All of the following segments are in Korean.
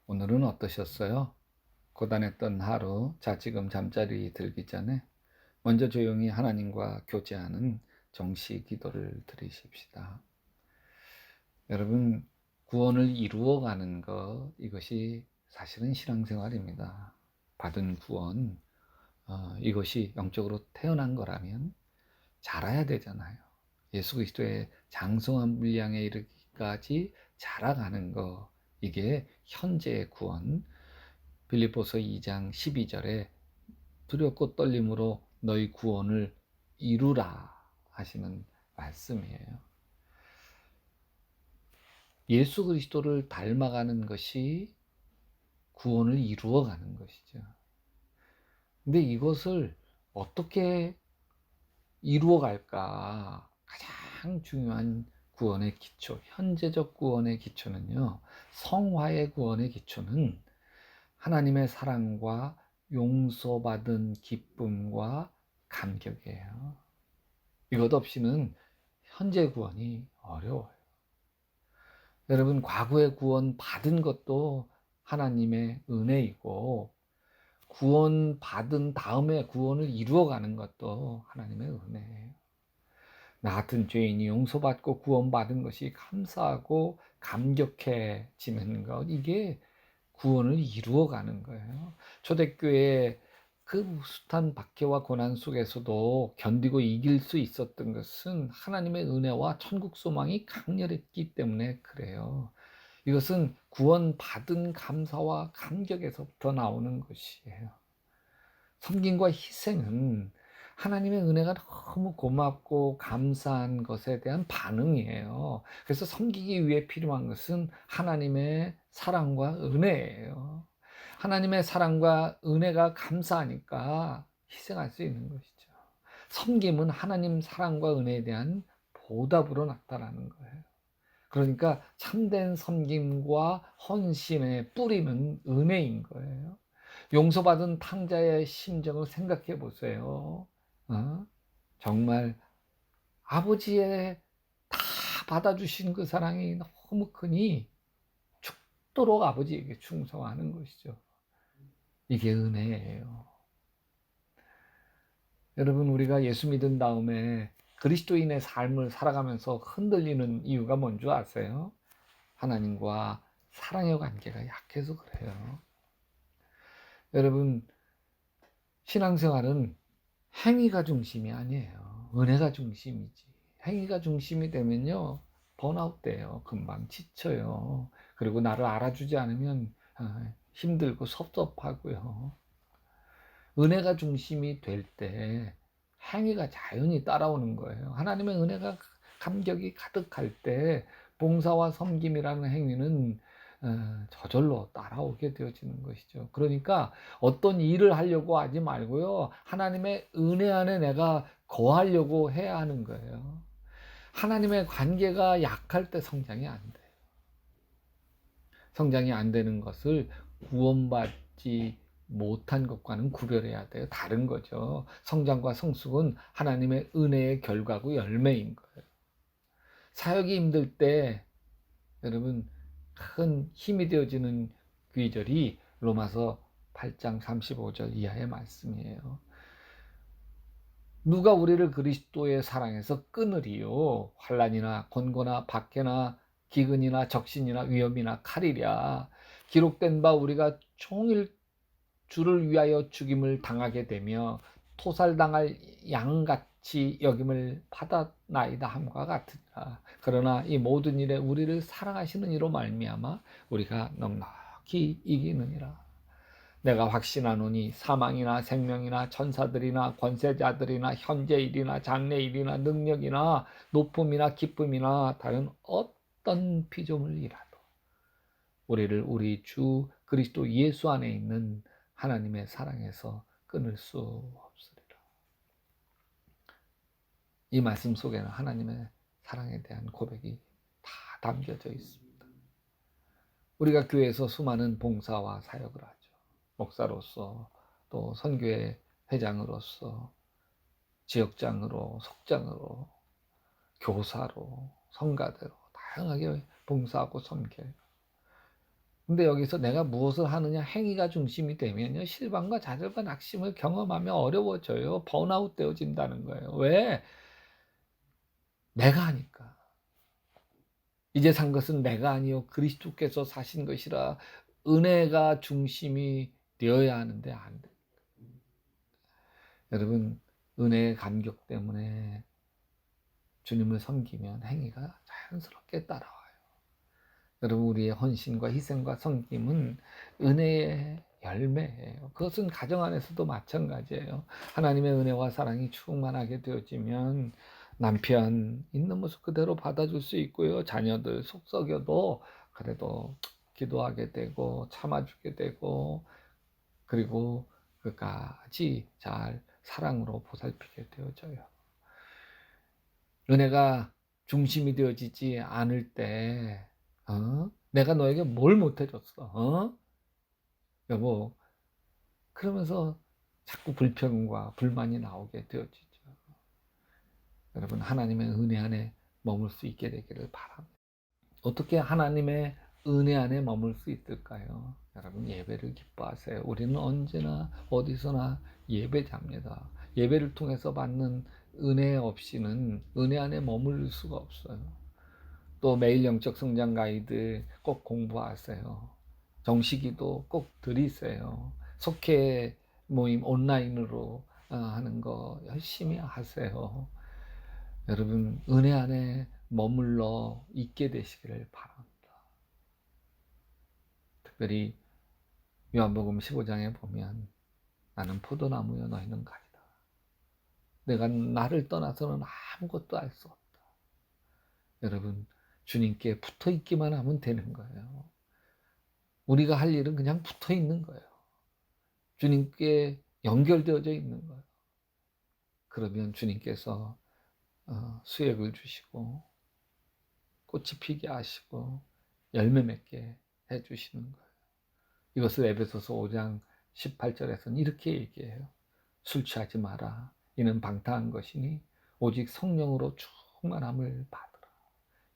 오늘은 어떠셨어요? 고단했던 하루, 자, 지금 잠자리 들기 전에 먼저 조용히 하나님과 교제하는 정시 기도를 드리십시다. 여러분, 구원을 이루어가는 것, 이것이 사실은 신앙생활입니다. 받은 구원, 이것이 영적으로 태어난 거라면 자라야 되잖아요. 예수 그리스도의 장성한 분량에 이르기까지 자라가는 거, 이게 현재의 구원. 빌립보서 2장 12절에 두렵고 떨림으로 너희 구원을 이루라 하시는 말씀이에요. 예수 그리스도를 닮아가는 것이 구원을 이루어가는 것이죠. 근데 이것을 어떻게 이루어갈까? 가장 중요한 구원의 기초, 현재적 구원의 기초는요, 성화의 구원의 기초는 하나님의 사랑과 용서받은 기쁨과 감격이에요. 이것 없이는 현재 구원이 어려워요. 여러분, 과거의 구원 받은 것도 하나님의 은혜이고, 구원 받은 다음에 구원을 이루어가는 것도 하나님의 은혜예요. 나 같은 죄인이 용서받고 구원받은 것이 감사하고 감격해지는 것, 이게 구원을 이루어가는 거예요. 초대교회 그 숱한 박해와 고난 속에서도 견디고 이길 수 있었던 것은 하나님의 은혜와 천국 소망이 강렬했기 때문에 그래요. 이것은 구원받은 감사와 감격에서부터 나오는 것이에요. 섬김과 희생은 하나님의 은혜가 너무 고맙고 감사한 것에 대한 반응이에요. 그래서 섬기기 위해 필요한 것은 하나님의 사랑과 은혜예요. 하나님의 사랑과 은혜가 감사하니까 희생할 수 있는 것이죠. 섬김은 하나님 사랑과 은혜에 대한 보답으로 나타나는 거예요. 그러니까 참된 섬김과 헌신의 뿌리는 은혜인 거예요. 용서받은 탕자의 심정을 생각해 보세요. 정말 아버지의 다 받아주신 그 사랑이 너무 크니 죽도록 아버지에게 충성하는 것이죠. 이게 은혜예요. 여러분, 우리가 예수 믿은 다음에 그리스도인의 삶을 살아가면서 흔들리는 이유가 뭔지 아세요? 하나님과 사랑의 관계가 약해서 그래요. 여러분, 신앙생활은 행위가 중심이 아니에요. 은혜가 중심이지. 행위가 중심이 되면요, 번아웃 돼요. 금방 지쳐요. 그리고 나를 알아주지 않으면 힘들고 섭섭하고요. 은혜가 중심이 될 때 행위가 자연히 따라오는 거예요. 하나님의 은혜가 감격이 가득할 때 봉사와 섬김이라는 행위는 저절로 따라오게 되어지는 것이죠. 그러니까 어떤 일을 하려고 하지 말고요, 하나님의 은혜 안에 내가 거하려고 해야 하는 거예요. 하나님의 관계가 약할 때 성장이 안 돼요. 성장이 안 되는 것을 구원받지 못한 것과는 구별해야 돼요. 다른 거죠. 성장과 성숙은 하나님의 은혜의 결과고 열매인 거예요. 사역이 힘들 때 여러분, 큰 힘이 되어지는 귀절이 로마서 8장 35절 이하의 말씀이에요. 누가 우리를 그리스도의 사랑에서 끊으리요? 환난이나 권고나 박해나 기근이나 적신이나 위험이나 칼이랴. 기록된 바 우리가 종일 주를 위하여 죽임을 당하게 되며 토살당할 양같이 여김을 받았나이다 함과 같으니라. 그러나 이 모든 일에 우리를 사랑하시는 이로 말미암아 우리가 넉넉히 이기느니라. 내가 확신하노니 사망이나 생명이나 천사들이나 권세자들이나 현재일이나 장래일이나 능력이나 높음이나 기쁨이나 다른 어떤 피조물이라도 우리를 우리 주 그리스도 예수 안에 있는 하나님의 사랑에서 끊을 수 없으리라. 이 말씀 속에는 하나님의 사랑에 대한 고백이 다 담겨져 있습니다. 우리가 교회에서 수많은 봉사와 사역을 하죠. 목사로서, 또 선교회 회장으로서, 지역장으로, 속장으로, 교사로, 성가대로 다양하게 봉사하고 섬겨요. 근데 여기서 내가 무엇을 하느냐 행위가 중심이 되면요. 실망과 좌절과 낙심을 경험하며 어려워져요. 번아웃 되어진다는 거예요. 왜? 내가 하니까. 이제 산 것은 내가 아니요 그리스도께서 사신 것이라 은혜가 중심이 되어야 하는데 안 돼. 여러분 은혜의 감격 때문에 주님을 섬기면 행위가 자연스럽게 따라와요. 여러분 우리의 헌신과 희생과 섬김은 은혜의 열매예요. 그것은 가정 안에서도 마찬가지예요. 하나님의 은혜와 사랑이 충만하게 되어지면 남편 있는 모습 그대로 받아줄 수 있고요. 자녀들 속 썩여도 그래도 기도하게 되고 참아주게 되고 그리고 끝까지 잘 사랑으로 보살피게 되어져요. 은혜가 중심이 되어지지 않을 때 내가 너에게 뭘 못해줬어? 여보. 그러면서 자꾸 불평과 불만이 나오게 되어지죠. 여러분 하나님의 은혜 안에 머물 수 있게 되기를 바랍니다. 어떻게 하나님의 은혜 안에 머물 수 있을까요? 여러분 예배를 기뻐하세요. 우리는 언제나 어디서나 예배자입니다. 예배를 통해서 받는 은혜 없이는 은혜 안에 머물 수가 없어요. 또 매일 영적 성장 가이드 꼭 공부하세요. 정식기도 꼭 들이세요. 속회 모임 온라인으로 하는 거 열심히 하세요. 여러분 은혜 안에 머물러 있게 되시기를 바랍니다. 특별히 요한복음 15장에 보면 나는 포도나무여 너희는 가지다. 내가 나를 떠나서는 아무것도 할 수 없다. 여러분 주님께 붙어 있기만 하면 되는 거예요. 우리가 할 일은 그냥 붙어 있는 거예요. 주님께 연결되어져 있는 거예요. 그러면 주님께서 수액을 주시고 꽃이 피게 하시고 열매 맺게 해주시는 거예요. 이것을 에베소서 5장 18절에서는 이렇게 얘기해요. 술 취하지 마라. 이는 방탕한 것이니 오직 성령으로 충만함을 받으라.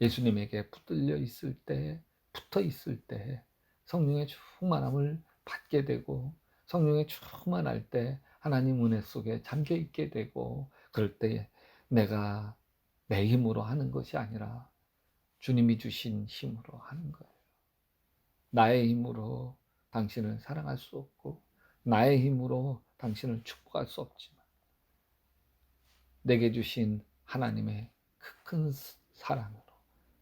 예수님에게 붙들려 있을 때, 붙어 있을 때 성령의 충만함을 받게 되고 성령의 충만할 때 하나님 은혜 속에 잠겨 있게 되고 그럴 때 내가 내 힘으로 하는 것이 아니라 주님이 주신 힘으로 하는 거예요. 나의 힘으로 당신을 사랑할 수 없고 나의 힘으로 당신을 축복할 수 없지만 내게 주신 하나님의 큰 사랑으로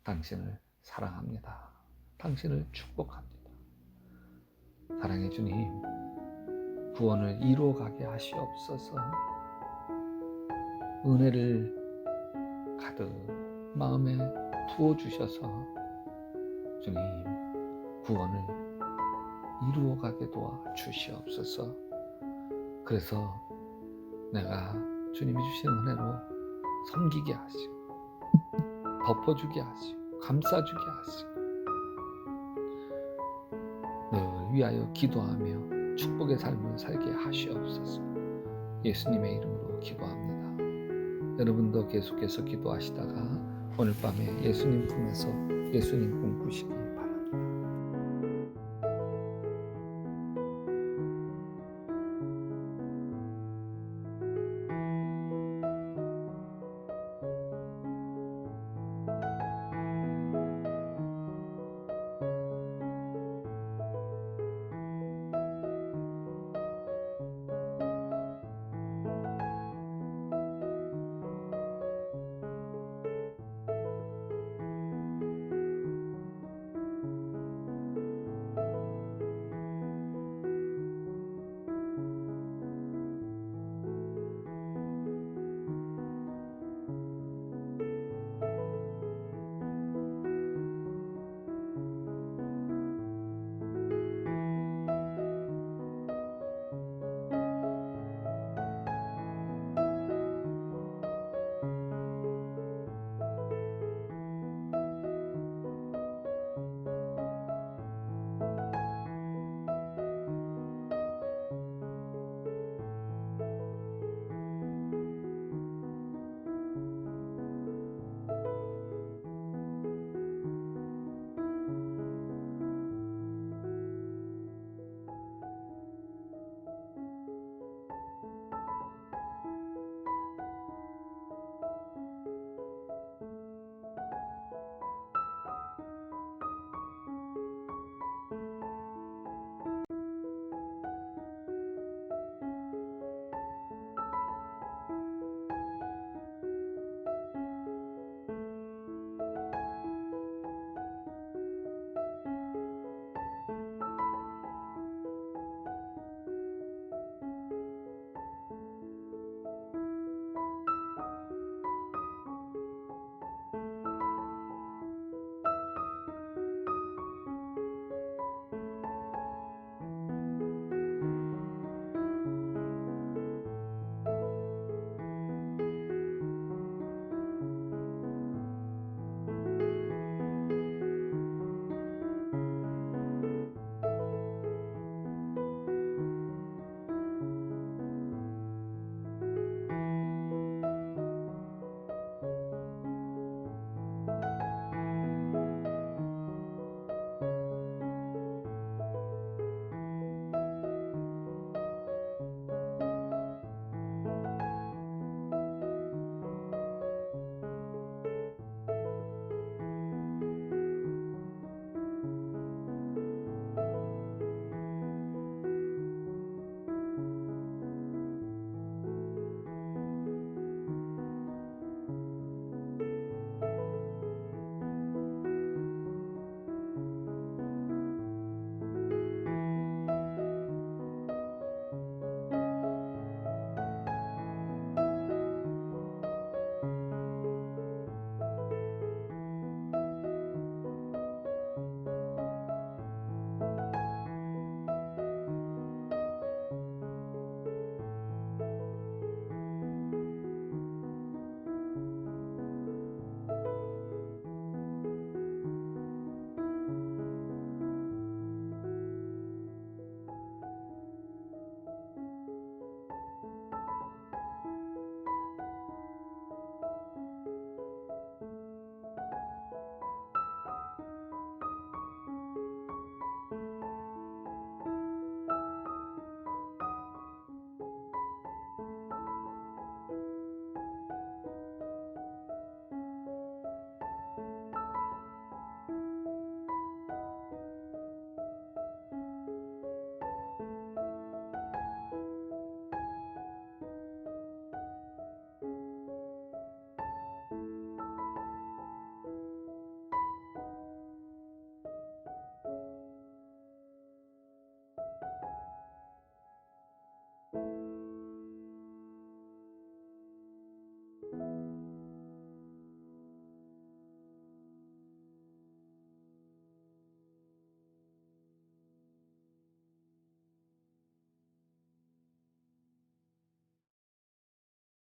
당신을 사랑합니다. 당신을 축복합니다. 사랑의 주님, 구원을 이루어가게 하시옵소서. 은혜를 가득 마음에 부어주셔서 주님 구원을 이루어가게 도와주시옵소서. 그래서 내가 주님이 주신 은혜로 섬기게 하시고 덮어주게 하시고 감싸주게 하시고 늘 위하여 기도하며 축복의 삶을 살게 하시옵소서. 예수님의 이름으로 기도합니다. 여러분도 계속해서 기도하시다가 오늘 밤에 예수님 품에서 예수님 꿈꾸시기 바랍니다.